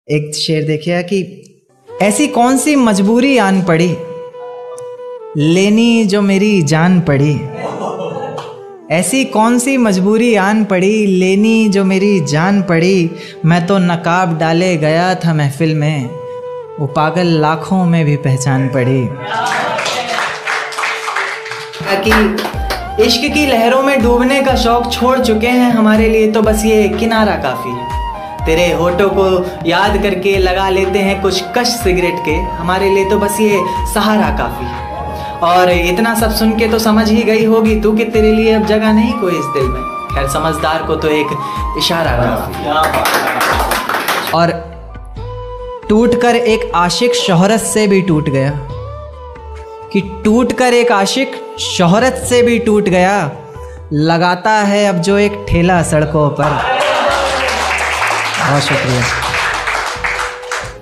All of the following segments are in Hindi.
एक शेर देखिए कि ऐसी कौन सी मजबूरी आन पड़ी लेनी जो मेरी जान पड़ी। ऐसी कौन सी मजबूरी आन पड़ी लेनी जो मेरी जान पड़ी। मैं तो नकाब डाले गया था महफिल में, वो पागल लाखों में भी पहचान पड़ी। कि इश्क की लहरों में डूबने का शौक छोड़ चुके हैं, हमारे लिए तो बस ये किनारा काफ़ी है। तेरे होठों को याद करके लगा लेते हैं कुछ कश सिगरेट के, हमारे लिए तो बस ये सहारा काफ़ी है। और इतना सब सुन के तो समझ ही गई होगी तू कि तेरे लिए अब जगह नहीं कोई इस दिल में। खैर समझदार को तो एक इशारा काफ़ी है। और टूट कर एक आशिक शोहरत से भी टूट गया, कि टूट कर एक आशिक शोहरत से भी टूट गया। लगाता है अब जो एक ठेला सड़कों पर। बहुत शुक्रिया।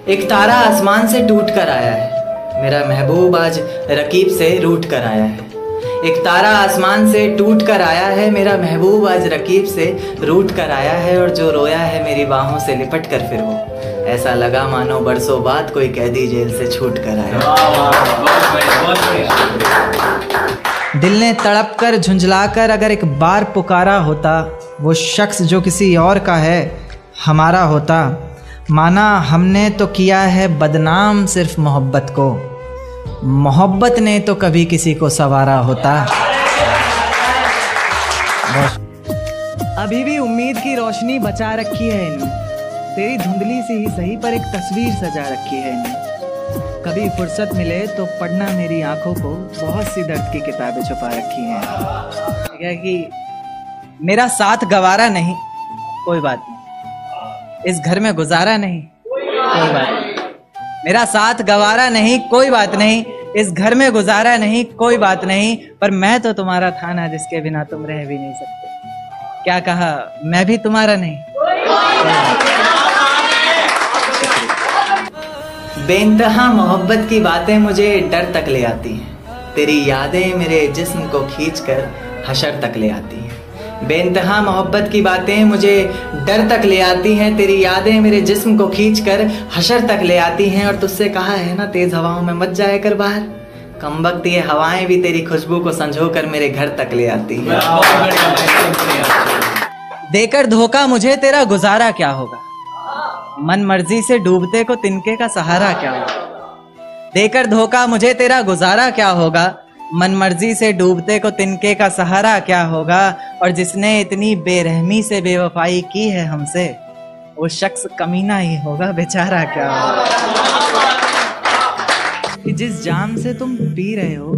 एक तारा आसमान से टूट कर आया है, मेरा महबूब आज रकीब से रूठ कर आया है। एक तारा आसमान से टूट कर आया है, मेरा महबूब आज रकीब से रूठ कर आया है। और जो रोया है मेरी बाहों से लिपट कर फिर वो, ऐसा लगा मानो बरसों बाद कोई कैदी जेल से छूट कर आया। दिल ने तड़प कर झुंझला कर अगर एक बार पुकारा होता, वो शख्स जो किसी और का है हमारा होता। माना हमने तो किया है बदनाम सिर्फ मोहब्बत को, मोहब्बत ने तो कभी किसी को संवारा होता। अभी भी उम्मीद की रोशनी बचा रखी है इनमें, तेरी धुंधली से ही सही पर एक तस्वीर सजा रखी है इनमें। कभी फुर्सत मिले तो पढ़ना मेरी आंखों को, बहुत सी दर्द की किताबें छुपा रखी हैं। कि मेरा साथ गवारा नहीं कोई बात नहीं, इस घर में गुजारा नहीं कोई बात नहीं। मेरा साथ गवारा नहीं कोई बात नहीं, इस घर में गुजारा नहीं कोई बात नहीं। पर मैं तो तुम्हारा था ना जिसके बिना तुम रह भी नहीं सकते। क्या कहा, मैं भी तुम्हारा नहीं। बेइंतहा मोहब्बत की बातें मुझे डर तक ले आती हैं, तेरी यादें मेरे जिस्म को खींचकर हशर तक ले आती हैं। बेइंतहा मोहब्बत की बातें मुझे डर तक ले आती हैं, तेरी यादें मेरे जिस्म को खींचकर हशर तक ले आती हैं। और तुझसे कहा है ना तेज हवाओं में मत जाया कर बाहर, कमबख्त ये हवाएं भी तेरी खुशबू को संजो कर मेरे घर तक ले आती हैं। देकर धोखा मुझे तेरा गुजारा क्या होगा, मन मर्जी से डूबते को तिनके का सहारा क्या होगा। देकर धोखा मुझे तेरा गुजारा क्या होगा, मन मर्जी से डूबते को तिनके का सहारा क्या होगा। और जिसने इतनी बेरहमी से बेवफाई की है हमसे, वो शख्स कमीना ही होगा, बेचारा क्या होगा। कि जिस जाम से तुम पी रहे हो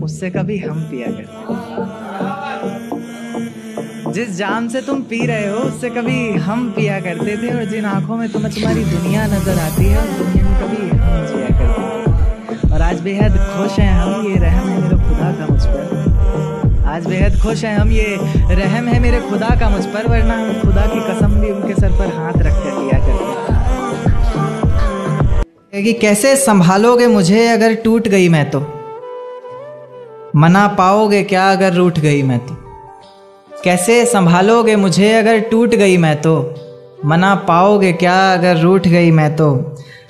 उससे कभी हम पिया करते, जिस जाम से तुम पी रहे हो उससे कभी हम पिया करते थे। और जिन आंखों में तुम्हारी दुनिया नजर आती है उस दुनिया में कभी हम जिया करते थे। और आज बेहद खुश हैं हम, ये रहम है मेरे खुदा का मुझ पर। आज बेहद खुश हैं हम, ये रहम है मेरे खुदा का मुझ पर, वरना हम खुदा की कसम भी उनके सर पर हाथ रख कर लिया करते। कि कैसे संभालोगे मुझे अगर टूट गई मैं तो, मना पाओगे क्या अगर रूठ गई मैं तो। कैसे संभालोगे मुझे अगर टूट गई मैं तो, मना पाओगे क्या अगर रूठ गई मैं तो।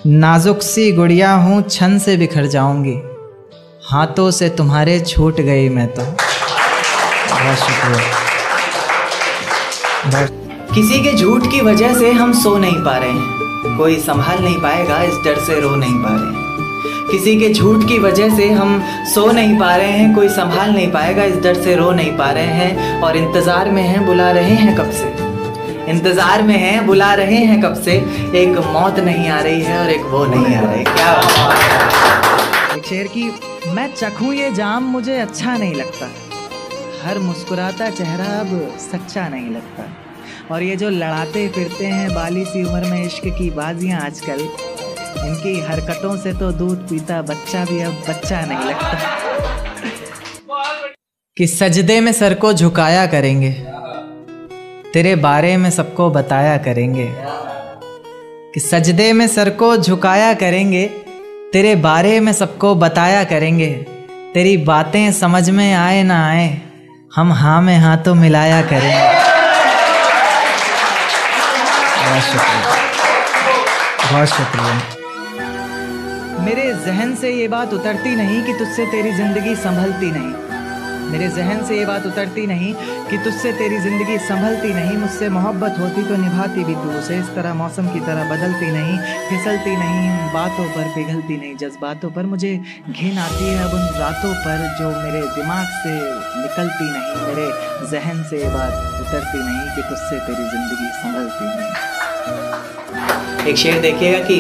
नाजुक सी गुड़िया हूँ छन से बिखर जाऊंगी, हाथों से तुम्हारे छूट गई मैं तो। बहुत शुक्रिया। किसी के झूठ की वजह से हम सो नहीं पा रहे हैं, कोई संभाल नहीं पाएगा इस डर से रो नहीं पा रहे हैं। किसी के झूठ की वजह से हम सो नहीं पा रहे हैं, कोई संभाल नहीं पाएगा इस डर से रो नहीं पा रहे हैं। और इंतज़ार में हैं बुला रहे हैं कब से, इंतज़ार में हैं बुला रहे हैं कब से। एक मौत नहीं आ रही है और एक वो नहीं आ रही। क्या एक शेर की, मैं चखूं ये जाम मुझे अच्छा नहीं लगता, हर मुस्कुराता चेहरा अब सच्चा नहीं लगता। और ये जो लड़ाते फिरते हैं बाली सी उम्र में इश्क की बाजियां आजकल, इनकी हरकतों से तो दूध पीता बच्चा भी अब बच्चा नहीं लगता। कि सजदे में सर को झुकाया करेंगे, तेरे बारे में सबको बताया करेंगे। कि सजदे में सर को झुकाया करेंगे, तेरे बारे में सबको बताया करेंगे। तेरी बातें समझ में आए ना आए, हम हाँ में हाँ तो मिलाया करेंगे। बहुत शुक्रिया। बहुत शुक्रिया। मेरे जहन से ये बात उतरती नहीं कि तुझसे तेरी ज़िंदगी संभलती नहीं। मेरे जहन से ये बात उतरती नहीं कि तुझसे तेरी ज़िंदगी संभलती नहीं। मुझसे मोहब्बत होती तो निभाती भी तू उसे। इस तरह मौसम की तरह बदलती नहीं, फिसलती नहीं, बातों पर पिघलती नहीं, जज्बातों पर मुझे घिन आती है अब उन रातों पर जो मेरे दिमाग से निकलती नहीं। मेरे जहन से ये बात उतरती नहीं कि तुझसे तेरी ज़िंदगी संभलती नहीं। एक शेर देखिएगा कि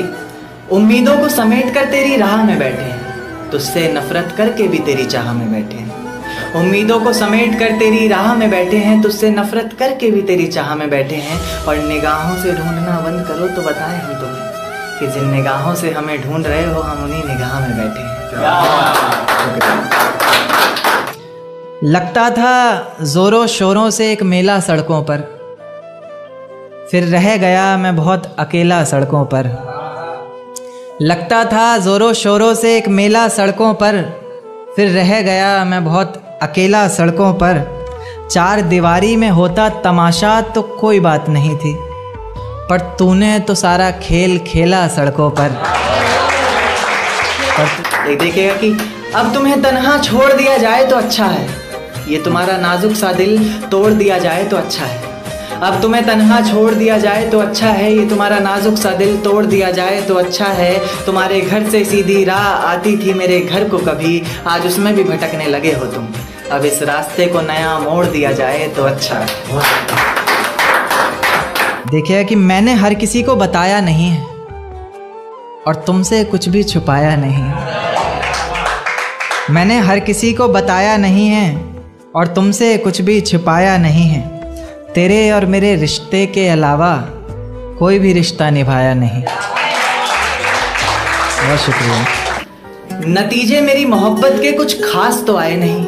उम्मीदों को समेट कर तेरी राह में बैठे हैं, तुझसे नफरत करके भी तेरी चाह में बैठे हैं। उम्मीदों को समेट कर तेरी राह में बैठे हैं, तुझसे नफरत करके भी तेरी चाह में बैठे हैं। और निगाहों से ढूंढना बंद करो तो बताएं हम तुम्हें कि जिन निगाहों से हमें ढूंढ रहे हो हम उन्हीं निगाह में बैठे हैं। लगता था जोरों शोरों से एक मेला सड़कों पर, फिर रह गया मैं बहुत अकेला सड़कों पर। लगता था जोरों शोरों से एक मेला सड़कों पर, फिर रह गया मैं बहुत अकेला सड़कों पर। चार दीवारी में होता तमाशा तो कोई बात नहीं थी, पर तूने तो सारा खेल खेला सड़कों पर। देखिएगा कि अब तुम्हें तन्हा छोड़ दिया जाए तो अच्छा है, ये तुम्हारा नाजुक सा दिल तोड़ दिया जाए तो अच्छा है। अब तुम्हें तन्हा छोड़ दिया जाए तो अच्छा है, ये तुम्हारा नाजुक सा दिल तोड़ दिया जाए तो अच्छा है। तुम्हारे घर से सीधी राह आती थी मेरे घर को कभी, आज उसमें भी भटकने लगे हो तुम। अब इस रास्ते को नया मोड़ दिया जाए तो अच्छा है। देखिए कि मैंने हर किसी को बताया नहीं है और तुमसे कुछ भी छुपाया नहीं। मैंने हर किसी को बताया नहीं है और तुमसे कुछ भी छुपाया नहीं है। तेरे और मेरे रिश्ते के अलावा कोई भी रिश्ता निभाया नहीं। बहुत शुक्रिया। नतीजे मेरी मोहब्बत के कुछ खास तो आए नहीं,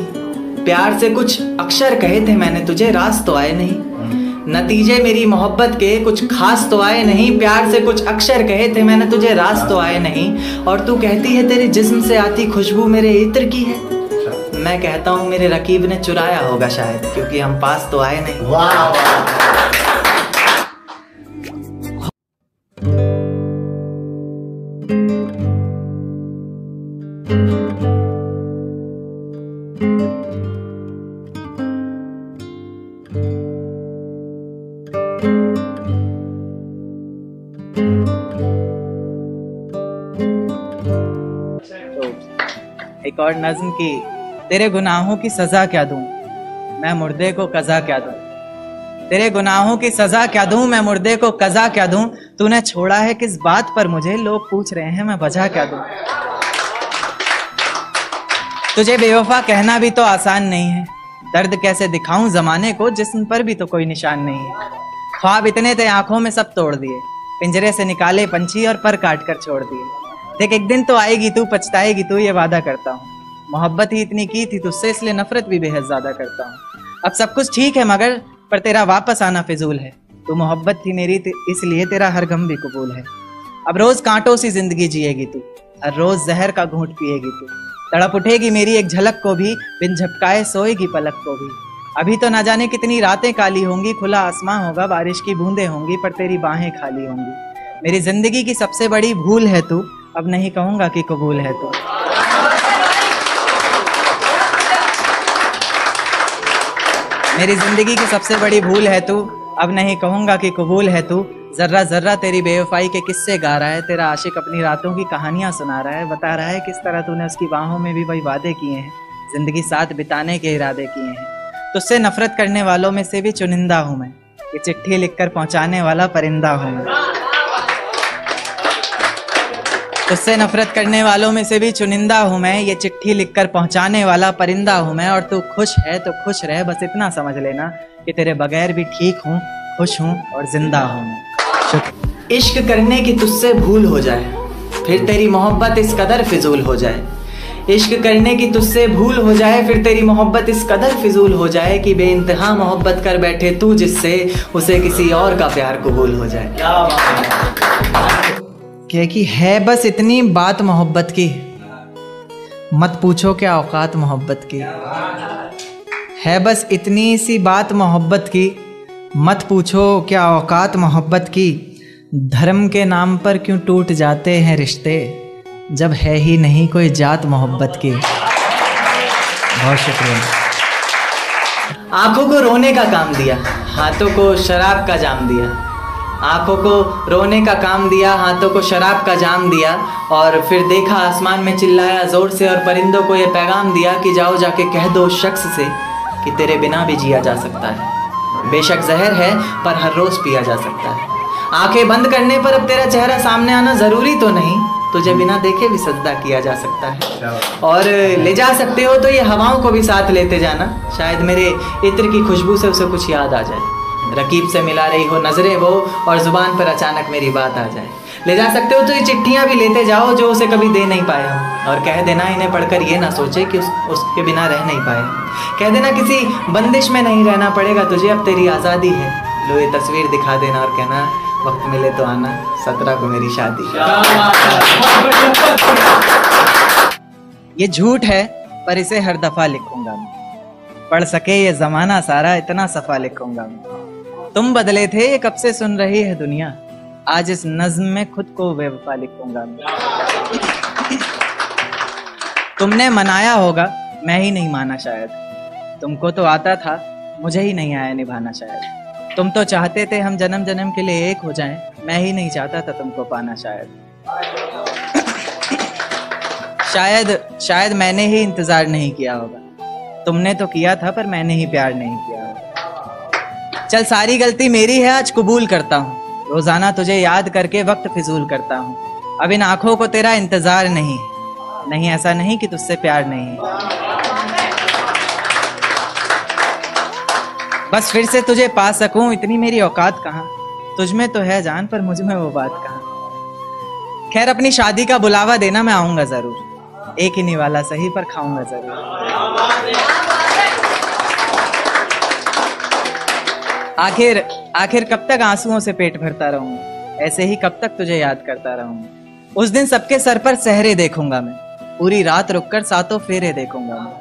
प्यार से कुछ अक्षर कहे थे मैंने तुझे, रास तो आए नहीं। नतीजे मेरी मोहब्बत के कुछ खास तो आए नहीं, प्यार से कुछ अक्षर कहे थे मैंने तुझे, रास तो आए नहीं। और तू कहती है तेरे जिस्म से आती खुशबू मेरे इत्र की है, मैं कहता हूँ मेरे रकीब ने चुराया होगा शायद, क्योंकि हम पास तो आए नहीं। वाह। एक और नज्म की, तेरे गुनाहों की सजा क्या दूं मैं मुर्दे को कज़ा क्या दूं। तेरे गुनाहों की सजा क्या दूं मैं मुर्दे को कज़ा क्या दूं। तूने छोड़ा है किस बात पर मुझे, लोग पूछ रहे हैं मैं वजह क्या दूं। तुझे बेवफा कहना भी तो आसान नहीं है, दर्द कैसे दिखाऊं जमाने को जिस्म पर भी तो कोई निशान नहीं है। ख्वाब इतने थे आंखों में सब तोड़ दिए, पिंजरे से निकाले पंछी और पर काट कर छोड़ दिए। देख एक दिन तो आएगी तू, पछताएगी तू, ये वादा करता हूँ। मोहब्बत ही इतनी की थी तुझसे, इसलिए नफरत भी बेहद ज्यादा करता हूँ। अब सब कुछ ठीक है मगर पर तेरा वापस आना फिजूल है। तू मोहब्बत थी मेरी इसलिए तेरा हर गम भी कबूल है। अब रोज कांटों सी जिंदगी जिएगी तू, हर रोज जहर का घूंट पिएगी तू। तड़प उठेगी मेरी एक झलक को भी, बिन झपकाए सोएगी पलक को भी। अभी तो ना जाने कितनी रातें काली होंगी, खुला आसमां होगा बारिश की बूंदें होंगी, पर तेरी बाहें खाली होंगी। मेरी जिंदगी की सबसे बड़ी भूल है तू, अब नहीं कहूंगा कि कबूल है तू। मेरी जिंदगी की सबसे बड़ी भूल है तू, अब नहीं कहूंगा कि कबूल है तू। जर्रा जर्रा तेरी बेवफाई के किस्से गा रहा है, तेरा आशिक अपनी रातों की कहानियां सुना रहा है, बता रहा है किस तरह तूने उसकी बाहों में भी वही वादे किए हैं, जिंदगी साथ बिताने के इरादे किए हैं। तुझसे नफरत करने वालों में से भी चुनिंदा हूं मैं, ये चिट्ठी लिखकर पहुंचाने वाला परिंदा हूं मैं। तुझसे नफरत करने वालों में से भी चुनिंदा हूँ मैं, ये चिट्ठी लिखकर पहुँचाने वाला परिंदा हूँ मैं। और तू खुश है तो खुश रह, बस इतना समझ लेना कि तेरे बगैर भी ठीक हूँ, खुश हूँ और जिंदा हूँ मैं। इश्क करने की तुझसे भूल हो जाए, फिर तेरी मोहब्बत इस कदर फिजूल हो जाए। इश्क करने की तुझसे भूल हो जाए, फिर तेरी मोहब्बत इस कदर फिजूल हो जाए कि बेइंतहा मोहब्बत कर बैठे तू जिससे, उसे किसी और का प्यार कबूल हो जाए। क्या कि है बस इतनी बात मोहब्बत की, मत पूछो क्या औकात मोहब्बत की। है बस इतनी सी बात मोहब्बत की, मत पूछो क्या औकात मोहब्बत की। धर्म के नाम पर क्यों टूट जाते हैं रिश्ते, जब है ही नहीं कोई जात मोहब्बत की। बहुत शुक्रिया। आंखों को रोने का काम दिया, हाथों को शराब का जाम दिया। आंखों को रोने का काम दिया, हाथों को शराब का जाम दिया, और फिर देखा आसमान में चिल्लाया जोर से और परिंदों को ये पैगाम दिया कि जाओ जाके कह दो उस शख्स से कि तेरे बिना भी जिया जा सकता है। बेशक जहर है पर हर रोज पिया जा सकता है। आंखें बंद करने पर अब तेरा चेहरा सामने आना जरूरी तो नहीं, तुझे बिना देखे भी सजदा किया जा सकता है। और ले जा सकते हो तो ये हवाओं को भी साथ लेते जाना, शायद मेरे इत्र की खुशबू से उसे कुछ याद आ जाए। रकीब से मिला रही हो नजरें वो और जुबान पर अचानक मेरी बात आ जाए। ले जा सकते हो तो ये चिट्ठियाँ भी लेते जाओ जो उसे कभी दे नहीं पाया, और कह देना इन्हें पढ़कर ये ना सोचे कि उसके बिना रह नहीं पाए। कह देना किसी बंदिश में नहीं रहना पड़ेगा तुझे, अब तेरी आज़ादी है। लो ये तस्वीर दिखा देना और कहना वक्त मिले तो आना, 17 को मेरी शादी। ये झूठ है पर इसे हर दफा लिखूंगा मैं, पढ़ सके ये जमाना सारा इतना सफा लिखूंगा मैं। तुम बदले थे ये कब से सुन रही है दुनिया, आज इस नज्म में खुद को बेवफा लिखूंगा मैं। तुमने मनाया होगा मैं ही नहीं माना शायद, तुमको तो आता था मुझे ही नहीं आया निभाना शायद। तुम तो चाहते थे हम जन्म जन्म के लिए एक हो जाएं, मैं ही नहीं चाहता था तुमको पाना शायद। शायद मैंने ही इंतजार नहीं किया होगा, तुमने तो किया था पर मैंने ही प्यार नहीं किया होगा। चल सारी गलती मेरी है आज कबूल करता हूँ, रोजाना तुझे याद करके वक्त फिजूल करता हूँ। अब इन आंखों को तेरा इंतजार नहीं, ऐसा नहीं कि तुझसे प्यार नहीं है। बस फिर से तुझे पा सकूं इतनी मेरी औकात कहाँ, तुझ में तो है जान पर मुझ में वो बात कहाँ। खैर अपनी शादी का बुलावा देना मैं आऊंगा जरूर, एक ही निवाला सही पर खाऊंगा जरूर। आखिर कब तक आंसुओं से पेट भरता रहूंगा, ऐसे ही कब तक तुझे याद करता रहूंगा। उस दिन सबके सर पर सहरे देखूंगा मैं, पूरी रात रुककर सातों फेरे देखूंगा मैं।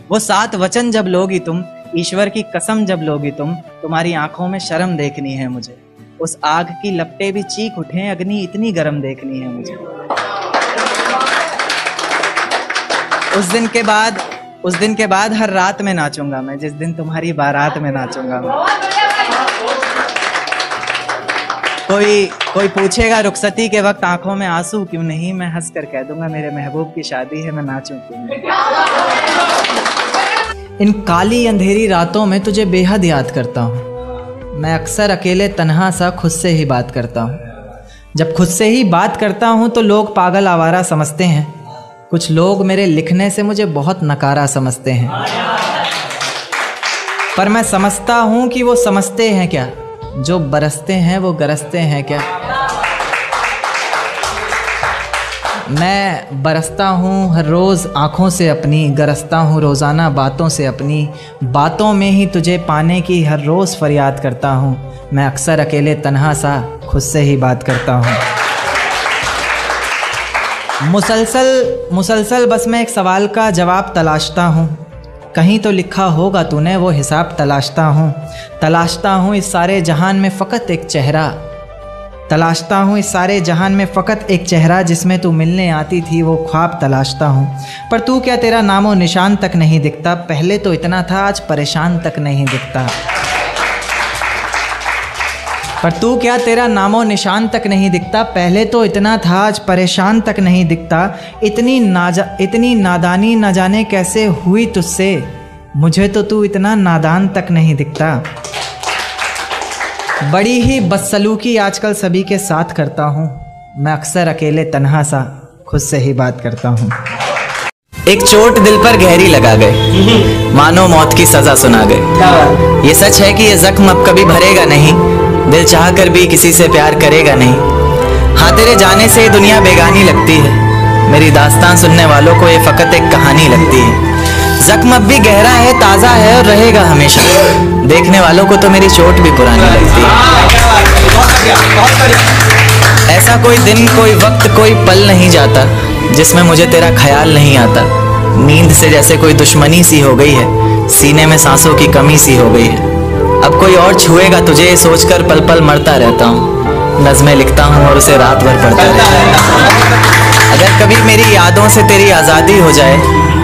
वो 7 वचन जब लोगी तुम, ईश्वर की कसम जब लोगी तुम, तुम्हारी आंखों में शर्म देखनी है मुझे। उस आग की लपटें भी चीख उठें, अग्नि इतनी गर्म देखनी है मुझे। उस दिन के बाद हर रात में नाचूंगा मैं, जिस दिन तुम्हारी बारात में नाचूंगा मैं। कोई पूछेगा रुखसती के वक्त आंखों में आंसू क्यों नहीं, मैं हंस कर कह दूंगा मेरे महबूब की शादी है, मैं नाचूं क्यों नहीं। इन काली अंधेरी रातों में तुझे बेहद याद करता हूँ, मैं अक्सर अकेले तन्हा सा खुद से ही बात करता हूँ। जब खुद से ही बात करता हूँ तो लोग पागल आवारा समझते हैं, कुछ लोग मेरे लिखने से मुझे बहुत नकारा समझते हैं। पर मैं समझता हूँ कि वो समझते हैं क्या, जो बरसते हैं वो गरजते हैं क्या। मैं बरसता हूँ हर रोज़ आँखों से अपनी, गरजता हूँ रोज़ाना बातों से अपनी। बातों में ही तुझे पाने की हर रोज़ फरियाद करता हूँ, मैं अक्सर अकेले तन्हा सा खुद से ही बात करता हूँ। मुसलसल बस मैं एक सवाल का जवाब तलाशता हूँ, कहीं तो लिखा होगा तूने वो हिसाब तलाशता हूँ इस सारे जहान में फ़कत एक चेहरा, तलाशता हूँ इस सारे जहान में फ़कत एक चेहरा, जिसमें तू मिलने आती थी वो ख्वाब तलाशता हूँ। पर तू क्या तेरा नामो निशान तक नहीं दिखता, पहले तो इतना था आज परेशान तक नहीं दिखता। पर तू क्या तेरा नामो निशान तक नहीं दिखता, पहले तो इतना था आज परेशान तक नहीं दिखता। इतनी नादानी न जाने कैसे हुई तुझसे, मुझे तो तू इतना नादान तक नहीं दिखता। बड़ी ही बदसलूकी आजकल सभी के साथ करता हूँ, मैं अक्सर अकेले तन्हा सा खुद से ही बात करता हूँ। एक चोट दिल पर गहरी लगा गए, मानो मौत की सजा सुना गए। ये सच है कि ये जख्म अब कभी भरेगा नहीं, दिल चाह कर भी किसी से प्यार करेगा नहीं। हाँ तेरे जाने से दुनिया बेगानी लगती है, मेरी दास्तान सुनने वालों को ये फकत एक कहानी लगती है। जख्म अब भी गहरा है, ताज़ा है और रहेगा हमेशा, देखने वालों को तो मेरी चोट भी पुरानी लगती है। ऐसा कोई दिन, कोई वक्त, कोई पल नहीं जाता जिसमें मुझे तेरा ख्याल नहीं आता। नींद से जैसे कोई दुश्मनी सी हो गई है, सीने में सांसों की कमी सी हो गई है। अब कोई और छुएगा तुझे सोचकर पल पल मरता रहता हूँ। नज़में लिखता हूँ और उसे रात भर पढ़ता रहता हूँ। अगर कभी मेरी यादों से तेरी आज़ादी हो जाए,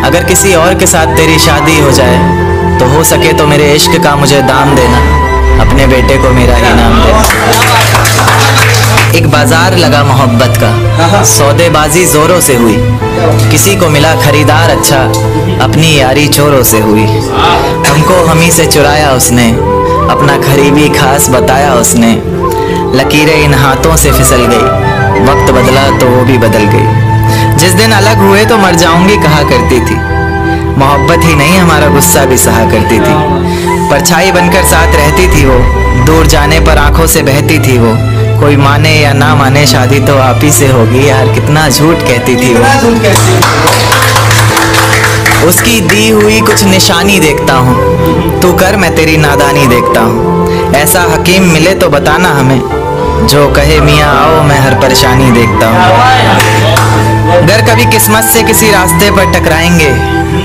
अगर किसी और के साथ तेरी शादी हो जाए, तो हो सके तो मेरे इश्क का मुझे दाम देना, अपने बेटे को मेरा ही नाम देना। एक बाजार लगा मोहब्बत का, सौदेबाजी जोरों से हुई, किसी को मिला खरीदार अच्छा, अपनी यारी चोरों से हुई। हमको हमी से चुराया उसने, अपना करीबी खास बताया उसने, लकीरें इन हाथों से फिसल गई, वक्त बदला तो वो भी बदल गई। जिस दिन अलग हुए तो मर जाऊंगी कहा करती थी, मोहब्बत ही नहीं हमारा गुस्सा भी सहा करती थी। परछाई बनकर साथ रहती थी वो, दूर जाने पर आंखों से बहती थी वो। कोई माने या ना माने शादी तो आप ही से होगी यार, कितना झूठ कहती थी वो। उसकी दी हुई कुछ निशानी देखता हूँ, तू कर मैं तेरी नादानी देखता हूँ। ऐसा हकीम मिले तो बताना हमें, जो कहे मियाँ आओ मैं हर परेशानी देखता हूँ। अगर कभी किस्मत से किसी रास्ते पर टकराएंगे,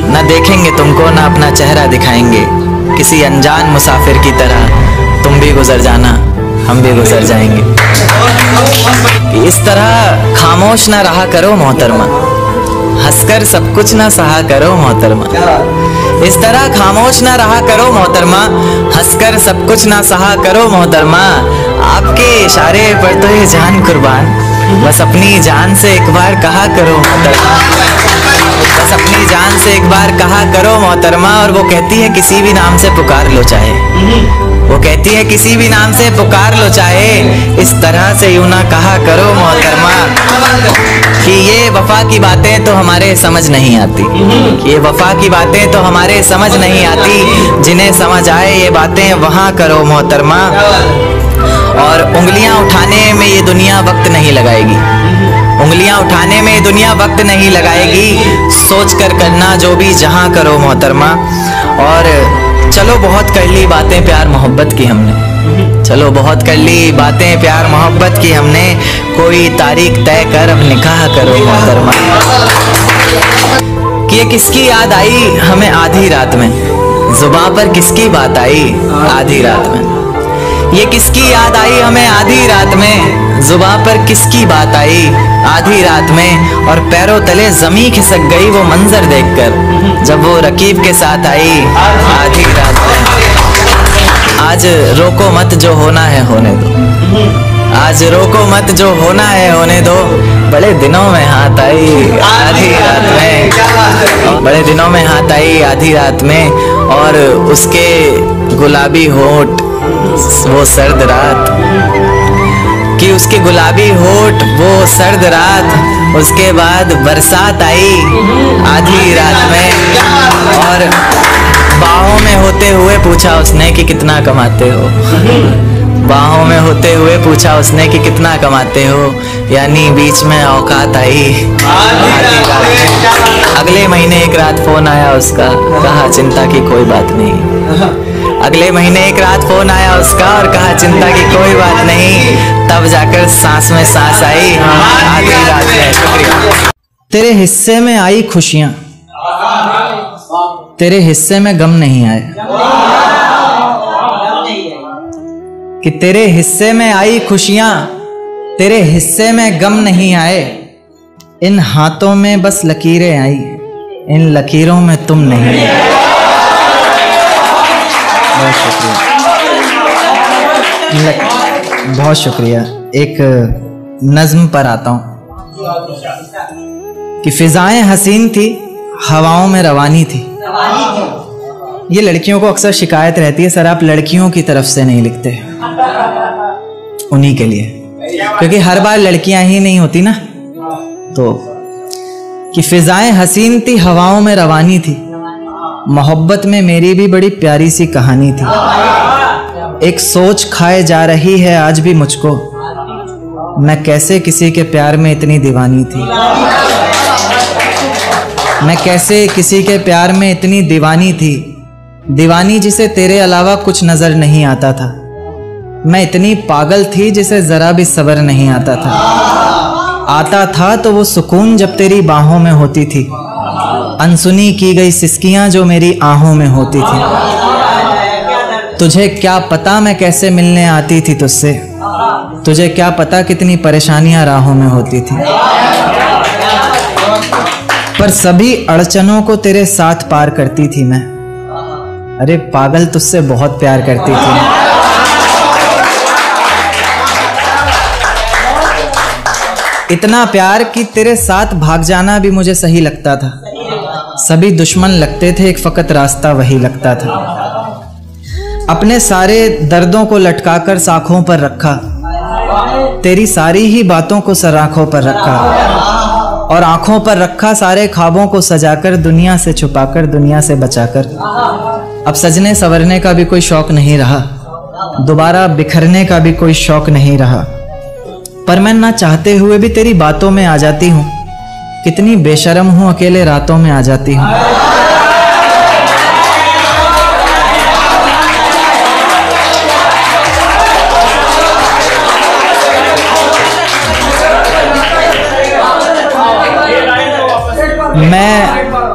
ना देखेंगे तुमको ना अपना चेहरा दिखाएंगे। किसी अनजान मुसाफिर की तरह तुम भी गुजर जाना, हम भी गुजर जाएंगे। इस तरह खामोश ना रहा करो मोहतरमा, हंसकर सब कुछ ना सहा करो मोहतरमा। इस तरह खामोश ना रहा करो मोहतरमा, हंसकर सब कुछ ना सहा करो मोहतरमा। आपके इशारे पर तो ये जान कुर्बान, बस अपनी जान से एक बार कहा करो मोहतरमा, बस अपनी जान से एक बार कहा करो मोहतरमा। और वो कहती है किसी भी नाम से पुकार लो चाहे, वो कहती है किसी भी नाम से पुकार लो चाहे, इस तरह से यूं ना कहा करो मोहतरमा कि ये वफा की बातें तो हमारे समझ नहीं आती, ये वफा की बातें तो हमारे समझ नहीं आती। जिन्हें समझ आए ये बातें वहाँ करो मोहतरमा। और उंगलियां उठाने में ये दुनिया वक्त नहीं लगाएगी, उंगलियां उठाने में ये दुनिया वक्त नहीं लगाएगी। सोच कर करना जो भी जहां करो मोहतरमा। और चलो बहुत कर ली बातें प्यार मोहब्बत की हमने, चलो बहुत कर ली बातें प्यार मोहब्बत की हमने। कोई तारीख तय कर अब निकाह करो मोहतरमा। कि ये किसकी याद आई हमें आधी रात में, जुबान पर किसकी बात आई आधी रात में। ये किसकी याद आई हमें आधी रात में, जुबान पर किसकी बात आई आधी रात में। और पैरों तले जमी खिसक गई वो मंजर देखकर, जब वो रकीब के साथ आई आधी रात में। आज रोको मत जो होना है होने दो, आज रोको मत जो होना है होने दो। बड़े दिनों में हाथ आई आधी रात में, बड़े दिनों में हाथ आई आधी रात में। और उसके गुलाबी होठ वो सर्द रात, कि उसके गुलाबी होठ वो सर्द रात। उसके बाद बरसात आई आधी रात में, और बाहों में होते हुए पूछा उसने कि कितना कमाते हो, बाहों में होते हुए पूछा उसने कि कितना कमाते हो। यानी बीच में औकात आई आधी रात में। अगले महीने एक रात फोन आया उसका, कहा चिंता की कोई बात नहीं। अगले महीने एक रात फोन आया उसका और कहा चिंता की कोई बात नहीं। तब जाकर सांस में सांस आई आधी रात में। शुक्रिया। तेरे हिस्से में आई खुशियां, तेरे हिस्से में गम नहीं आए। कि तेरे हिस्से में आई खुशियां, तेरे हिस्से में गम नहीं आए। इन हाथों में बस लकीरें आई, इन लकीरों में तुम नहीं आए। बहुत शुक्रिया, बहुत शुक्रिया। एक नज्म पर आता हूं कि फिजाएं हसीन थी, हवाओं में रवानी थी। ये लड़कियों को अक्सर शिकायत रहती है, सर आप लड़कियों की तरफ से नहीं लिखते, उन्हीं के लिए, क्योंकि हर बार लड़कियां ही नहीं होती ना। तो कि फिजाएं हसीन थी, हवाओं में रवानी थी, मोहब्बत में मेरी भी बड़ी प्यारी सी कहानी थी। एक सोच खाए जा रही है आज भी मुझको, मैं कैसे किसी के प्यार में इतनी दीवानी थी, मैं कैसे किसी के प्यार में इतनी दीवानी थी। दीवानी जिसे तेरे अलावा कुछ नजर नहीं आता था, मैं इतनी पागल थी जिसे जरा भी सब्र नहीं आता था। आता था तो वो सुकून जब तेरी बाहों में होती थी, अनसुनी की गई सिसकियां जो मेरी आहों में होती थी। तुझे क्या पता मैं कैसे मिलने आती थी तुझसे, तुझे क्या पता कितनी परेशानियां राहों में होती थी, पर सभी अड़चनों को तेरे साथ पार करती थी मैं। अरे पागल, तुझसे बहुत प्यार करती थी। इतना प्यार कि तेरे साथ भाग जाना भी मुझे सही लगता था। सभी दुश्मन लगते थे, एक फकत रास्ता वही लगता था। अपने सारे दर्दों को लटकाकर साखों पर रखा, तेरी सारी ही बातों को सराखों पर रखा, और आंखों पर रखा सारे ख्वाबों को सजाकर, दुनिया से छुपाकर, दुनिया से बचाकर। अब सजने संवरने का भी कोई शौक नहीं रहा, दोबारा बिखरने का भी कोई शौक नहीं रहा, पर मैं ना चाहते हुए भी तेरी बातों में आ जाती हूँ। कितनी बेशर्म हूँ, अकेले रातों में आ जाती हूँ।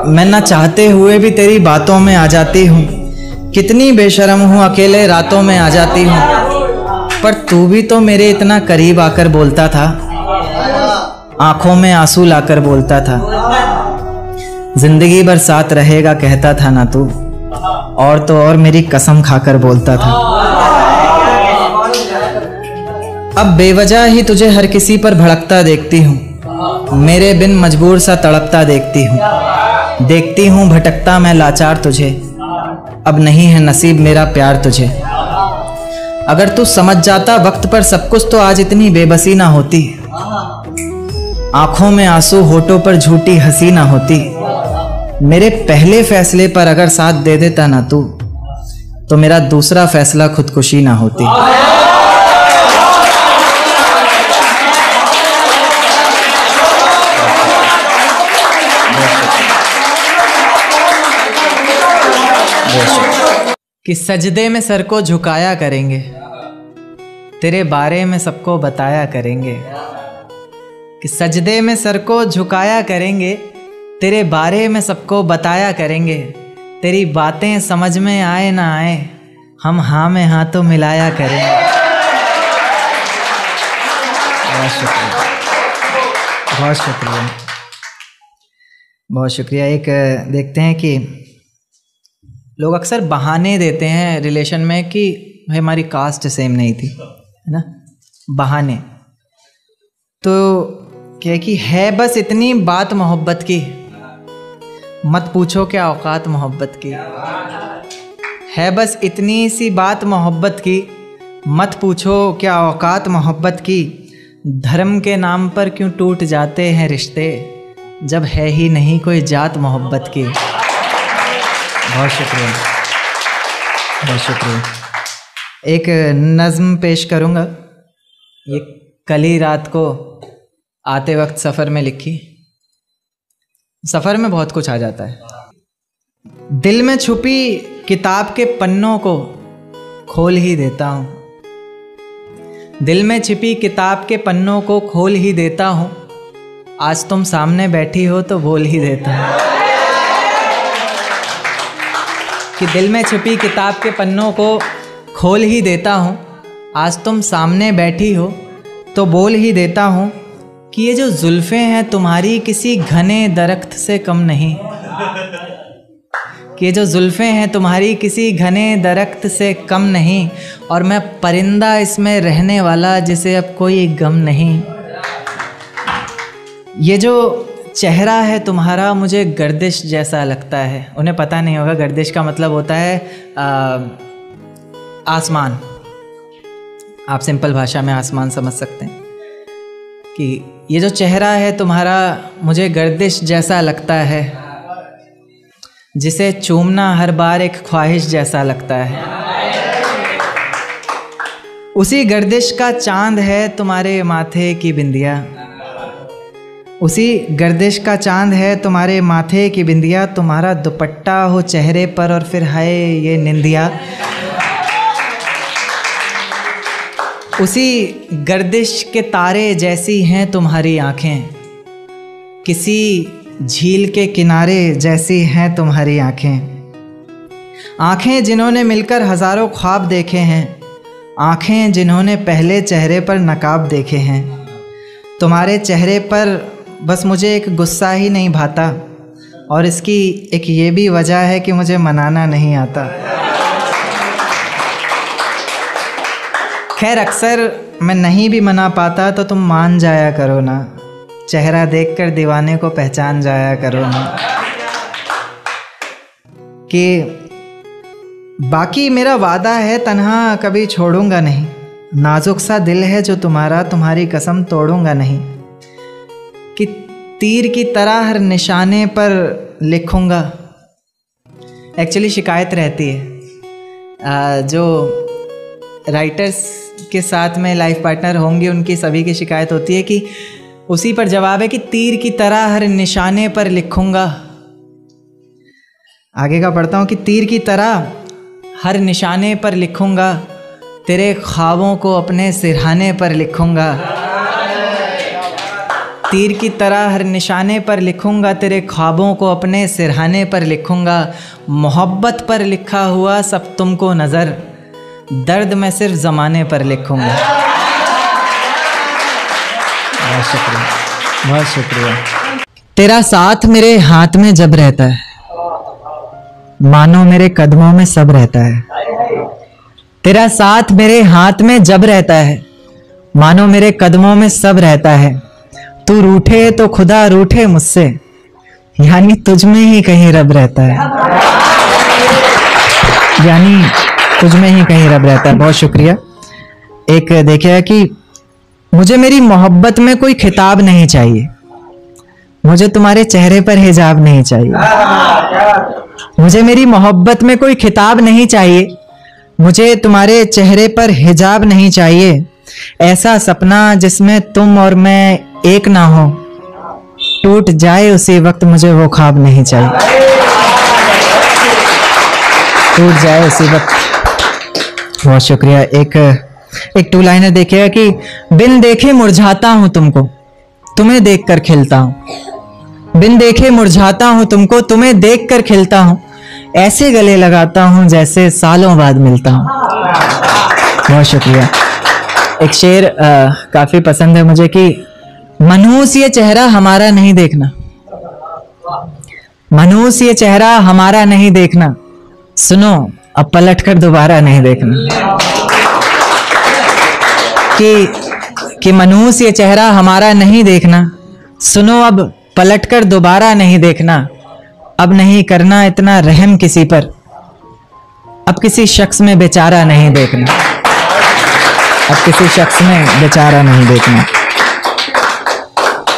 मैं ना चाहते हुए भी तेरी बातों में आ जाती हूँ। कितनी बेशर्म हूँ, अकेले रातों में आ जाती हूँ, पर तू भी तो मेरे इतना करीब आकर बोलता था, आंखों में आंसू लाकर बोलता था। जिंदगी भर साथ रहेगा कहता था ना तू, और तो और मेरी कसम खाकर बोलता था। अब बेवजह ही तुझे हर किसी पर भड़कता देखती हूँ, मेरे बिन मजबूर सा तड़पता देखती हूँ भटकता मैं लाचार तुझे। अब नहीं है नसीब मेरा प्यार तुझे। अगर तू समझ जाता वक्त पर सब कुछ तो आज इतनी बेबसी ना होती, आंखों में आंसू होठों पर झूठी हंसी ना होती। मेरे पहले फैसले पर अगर साथ दे देता ना तू, तो मेरा दूसरा फैसला खुदकुशी ना होती। कि सजदे में सर को झुकाया करेंगे, तेरे बारे में सबको बताया करेंगे। कि सजदे में सर को झुकाया करेंगे, तेरे बारे में सबको बताया करेंगे। तेरी बातें समझ में आए ना आए, हम हाँ में हाँ तो मिलाया करेंगे। बहुत शुक्रिया, बहुत शुक्रिया, बहुत शुक्रिया। एक देखते हैं कि लोग अक्सर बहाने देते हैं रिलेशन में कि भाई हमारी कास्ट सेम नहीं थी, है ना, बहाने। तो क्या कि है बस इतनी बात मोहब्बत की, मत पूछो क्या औकात मोहब्बत की। है बस इतनी सी बात मोहब्बत की, मत पूछो क्या औकात मोहब्बत की। धर्म के नाम पर क्यों टूट जाते हैं रिश्ते, जब है ही नहीं कोई जात मोहब्बत की। बहुत शुक्रिया, बहुत शुक्रिया। एक नज़्म पेश करूँगा, ये कल ही रात को आते वक्त सफ़र में लिखी। सफ़र में बहुत कुछ आ जाता है। दिल में छुपी किताब के पन्नों को खोल ही देता हूँ, दिल में छिपी किताब के पन्नों को खोल ही देता हूँ। आज तुम सामने बैठी हो तो बोल ही देता हूँ। कि दिल में छिपी किताब के पन्नों को खोल ही देता हूँ, आज तुम सामने बैठी हो तो बोल ही देता हूँ। कि ये जो जुल्फ़ें हैं तुम्हारी किसी घने दरख्त से कम नहीं, कि ये जो जुल्फ़ें हैं तुम्हारी किसी घने दरख्त से कम नहीं, और मैं परिंदा इसमें रहने वाला जिसे अब कोई गम नहीं। ये जो चेहरा है तुम्हारा मुझे गर्दिश जैसा लगता है। उन्हें पता नहीं होगा, गर्दिश का मतलब होता है आसमान। आप सिंपल भाषा में आसमान समझ सकते हैं। कि ये जो चेहरा है तुम्हारा मुझे गर्दिश जैसा लगता है, जिसे चूमना हर बार एक ख्वाहिश जैसा लगता है। उसी गर्दिश का चांद है तुम्हारे माथे की बिंदिया, उसी गर्दिश का चांद है तुम्हारे माथे की बिंदिया। तुम्हारा दुपट्टा हो चेहरे पर और फिर हाय ये निंदिया। उसी गर्दिश के तारे जैसी हैं तुम्हारी आँखें, किसी झील के किनारे जैसी हैं तुम्हारी आँखें। आँखें जिन्होंने मिलकर हज़ारों ख्वाब देखे हैं, आँखें जिन्होंने पहले चेहरे पर नकाब देखे हैं, तुम्हारे चेहरे पर बस मुझे एक गुस्सा ही नहीं भाता, और इसकी एक ये भी वजह है कि मुझे मनाना नहीं आता। खैर अक्सर मैं नहीं भी मना पाता तो तुम मान जाया करो ना, चेहरा देखकर दीवाने को पहचान जाया करो ना। कि बाकी मेरा वादा है तन्हा कभी छोड़ूंगा नहीं, नाजुक सा दिल है जो तुम्हारा, तुम्हारी कसम तोड़ूंगा नहीं। कि तीर की तरह हर निशाने पर लिखूंगा। एक्चुअली शिकायत रहती है, जो राइटर्स के साथ में लाइफ पार्टनर होंगे उनकी सभी की शिकायत होती है कि उसी पर जवाब है कि तीर की तरह हर निशाने पर लिखूंगा। आगे का पढ़ता हूँ कि तीर की तरह हर निशाने पर लिखूंगा, तेरे ख्वाबों को अपने सिरहाने पर लिखूंगा। तीर की तरह हर निशाने पर लिखूंगा, तेरे ख्वाबों को अपने सिरहाने पर लिखूंगा। मोहब्बत पर लिखा हुआ सब तुमको नज़र, दर्द मैं सिर्फ ज़माने पर लिखूंगा। बहुत शुक्रिया, बहुत शुक्रिया। तेरा साथ मेरे हाथ में जब रहता है, मानो मेरे कदमों में सब रहता है। तेरा साथ मेरे हाथ में जब रहता है, मानो मेरे कदमों में सब रहता है। तू रूठे तो खुदा रूठे मुझसे, यानी तुझ में ही कहीं रब रहता है, यानी तुझ में ही कहीं रब रहता है। बहुत शुक्रिया। एक देखिए कि मुझे मेरी मोहब्बत में कोई खिताब नहीं चाहिए, मुझे तुम्हारे चेहरे पर हिजाब नहीं चाहिए। मुझे मेरी मोहब्बत में कोई खिताब नहीं चाहिए, मुझे तुम्हारे चेहरे पर हिजाब नहीं चाहिए। ऐसा सपना जिसमें तुम और मैं एक ना हो, टूट जाए उसी वक्त मुझे वो ख्वाब नहीं चाहिए, टूट जाए उसी वक्त। बहुत शुक्रिया। एक टू लाइनर देखिएगा कि बिन देखे मुरझाता हूं तुमको, तुम्हें देखकर खिलता हूं। बिन देखे मुरझाता हूं तुमको, तुम्हें देखकर खिलता हूं। ऐसे गले लगाता हूं जैसे सालों बाद मिलता हूं। बहुत शुक्रिया। एक शेर काफी पसंद है मुझे कि मनहूस ये चेहरा हमारा नहीं देखना, मनहूस ये चेहरा हमारा नहीं देखना, सुनो अब पलट कर दोबारा नहीं देखना। कि मनहूस ये चेहरा हमारा नहीं देखना, सुनो अब पलट कर दोबारा नहीं देखना। अब नहीं करना इतना रहम किसी पर, अब किसी शख्स में बेचारा नहीं देखना, अब किसी शख्स में बेचारा नहीं देखना।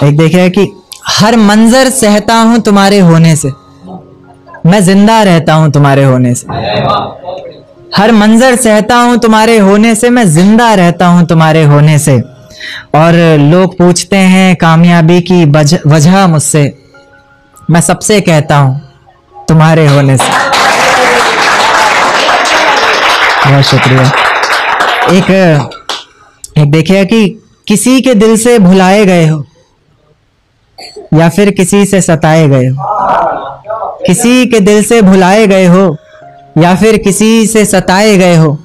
एक देखिए कि हर मंजर सहता हूं तुम्हारे होने से, मैं जिंदा रहता हूं तुम्हारे होने से। हर मंजर सहता हूं तुम्हारे होने से, मैं जिंदा रहता हूं तुम्हारे होने से। और लोग पूछते हैं कामयाबी की वजह मुझसे, मैं सबसे कहता हूं तुम्हारे होने से। बहुत शुक्रिया। एक देखिए कि किसी के दिल से भुलाए गए हो या फिर किसी से सताए गए हो, किसी के दिल से भुलाए गए हो या फिर किसी से सताए गए हो,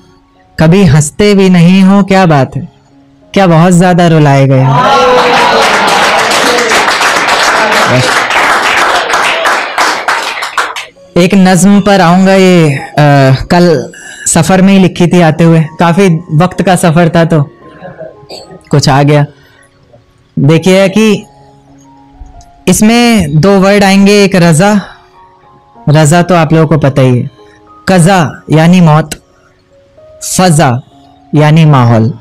कभी हंसते भी नहीं हो, क्या बात है, क्या बहुत ज्यादा रुलाए गए हो। एक नज्म पर आऊंगा, ये कल सफर में ही लिखी थी आते हुए, काफी वक्त का सफर था तो कुछ आ गया। देखिए कि इसमें दो वर्ड आएंगे, एक रजा, रजा तो आप लोगों को पता ही है, कज़ा यानी मौत, फजा यानी माहौल।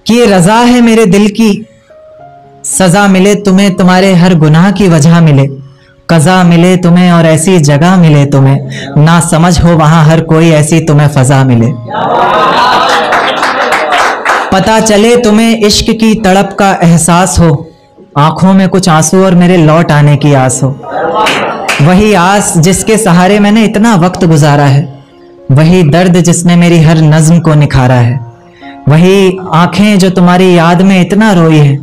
कि ये रजा है मेरे दिल की, सजा मिले तुम्हें तुम्हारे हर गुनाह की वजह मिले, कज़ा मिले तुम्हें और ऐसी जगह मिले तुम्हें, ना समझ हो वहां हर कोई ऐसी तुम्हें फजा मिले। पता चले तुम्हें इश्क की तड़प का एहसास हो, आंखों में कुछ आंसू और मेरे लौट आने की आस हो। वही आस जिसके सहारे मैंने इतना वक्त गुजारा है, वही दर्द जिसने मेरी हर नज्म को निखारा है, वही आंखें जो तुम्हारी याद में इतना रोई है,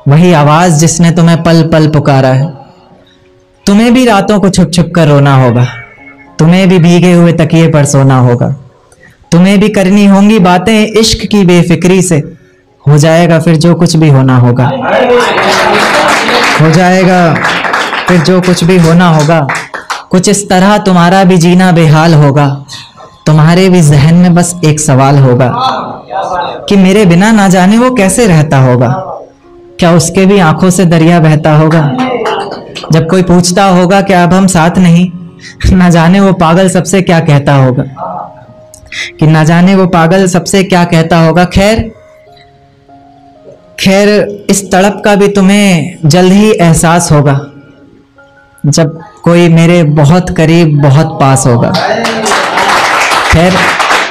वही आवाज जिसने तुम्हें पल पल पुकारा है। तुम्हें भी रातों को छुप छुप कर रोना होगा, तुम्हें भी भीगे हुए तकिए पर सोना होगा, तुम्हें भी करनी होंगी बातें इश्क की बेफिक्री से, हो जाएगा फिर जो कुछ भी होना होगा, हो जाएगा फिर जो कुछ भी होना होगा। कुछ इस तरह तुम्हारा भी जीना बेहाल होगा, तुम्हारे भी जहन में बस एक सवाल होगा कि मेरे बिना ना जाने वो कैसे रहता होगा, क्या उसके भी आंखों से दरिया बहता होगा। जब कोई पूछता होगा कि अब हम साथ नहीं, ना जाने वो पागल सबसे क्या कहता होगा, कि ना जाने वो पागल सबसे क्या कहता होगा। खैर खैर इस तड़प का भी तुम्हें जल्द ही एहसास होगा, जब कोई मेरे बहुत करीब बहुत पास होगा। खैर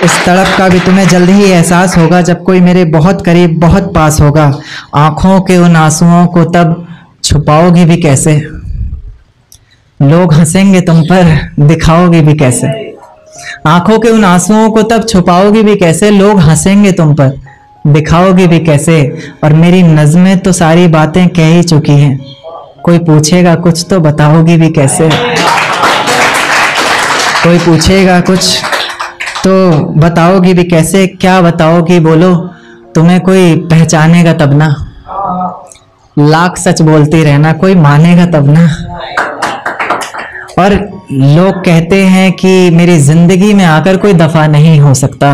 इस तड़प का भी तुम्हें जल्द ही एहसास होगा, जब कोई मेरे बहुत करीब बहुत पास होगा। आंखों के उन आंसुओं को तब छुपाओगी भी कैसे, लोग हंसेंगे तुम पर दिखाओगी भी कैसे। आंखों के उन आंसुओं को तब छुपाओगी भी कैसे, लोग हंसेंगे तुम पर दिखाओगी भी कैसे। और मेरी नज़्में तो सारी बातें कह ही चुकी हैं, कोई पूछेगा कुछ तो बताओगी भी कैसे। कोई पूछेगा कुछ तो बताओगी भी कैसे, क्या बताओगी बोलो, तुम्हें कोई पहचानेगा तब ना। लाख सच बोलती रहना, कोई मानेगा तब ना। और लोग कहते हैं कि मेरी जिंदगी में आकर कोई दफा नहीं हो सकता,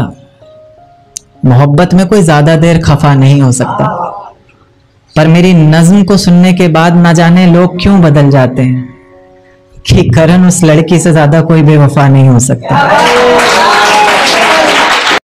मोहब्बत में कोई ज्यादा देर खफा नहीं हो सकता। पर मेरी नज्म को सुनने के बाद ना जाने लोग क्यों बदल जाते हैं, कि करण उस लड़की से ज्यादा कोई बेवफा नहीं हो सकता।